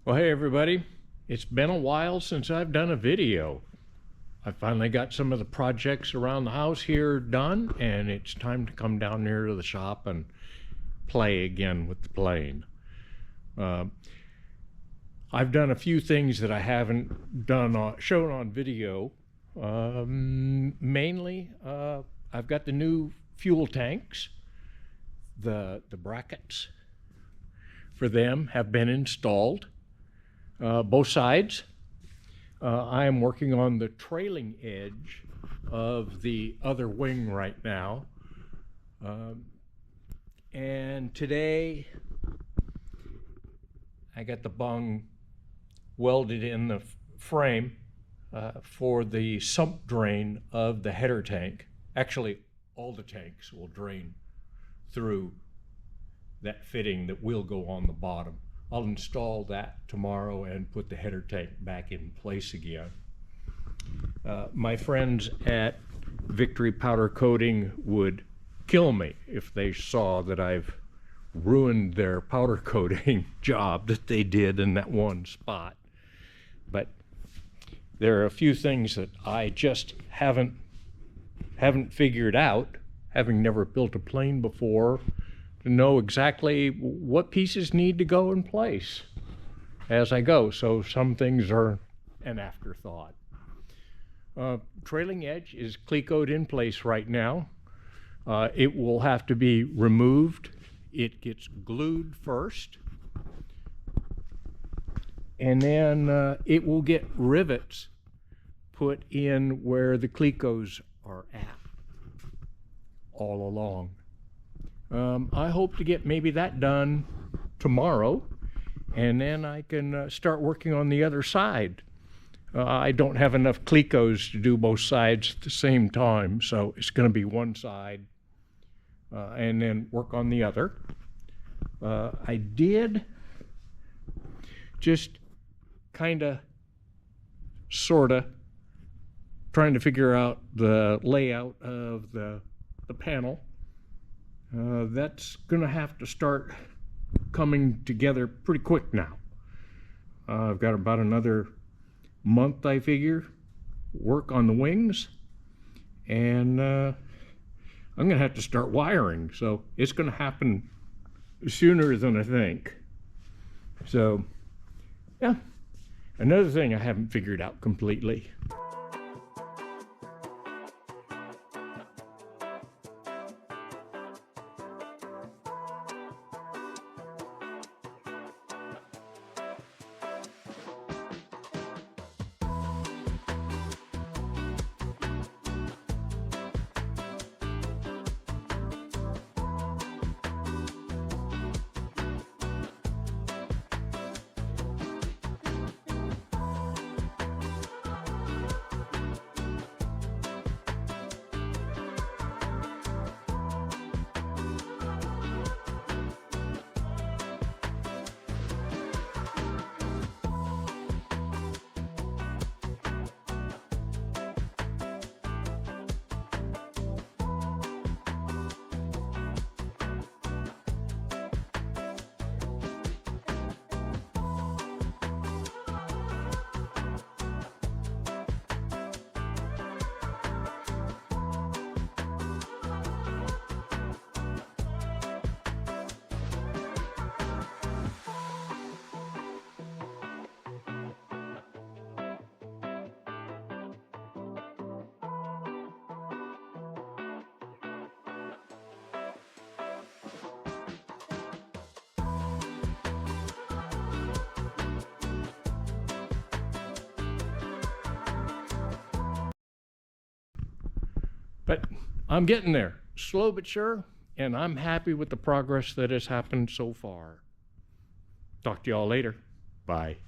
Well, hey everybody, it's been a while since I've done a video. I finally got some of the projects around the house here done, and it's time to come down here to the shop and play again with the plane. I've done a few things that I haven't done shown on video. Mainly, I've got the new fuel tanks. The brackets for them have been installed, both sides. I am working on the trailing edge of the other wing right now. And today I got the bung welded in the frame for the sump drain of the header tank. Actually, all the tanks will drain through that fitting that will go on the bottom. I'll install that tomorrow and put the header tank back in place again. My friends at Victory Powder Coating would kill me if they saw that I've ruined their powder coating job that they did in that one spot. But there are a few things that I just haven't figured out, having never built a plane before, to know exactly what pieces need to go in place as I go. So some things are an afterthought. Trailing edge is clecoed in place right now. It will have to be removed. It gets glued first, and then it will get rivets put in where the clecos are at all along. I hope to get maybe that done tomorrow, and then I can start working on the other side. I don't have enough clecos to do both sides at the same time, so it's going to be one side and then work on the other. I did just kind of, sort of, trying to figure out the layout of the panel. That's going to have to start coming together pretty quick now. I've got about another month, I figure, work on the wings, and I'm going to have to start wiring, so it's going to happen sooner than I think. So, yeah, another thing I haven't figured out completely. But I'm getting there, slow but sure, and I'm happy with the progress that has happened so far. Talk to y'all later. Bye.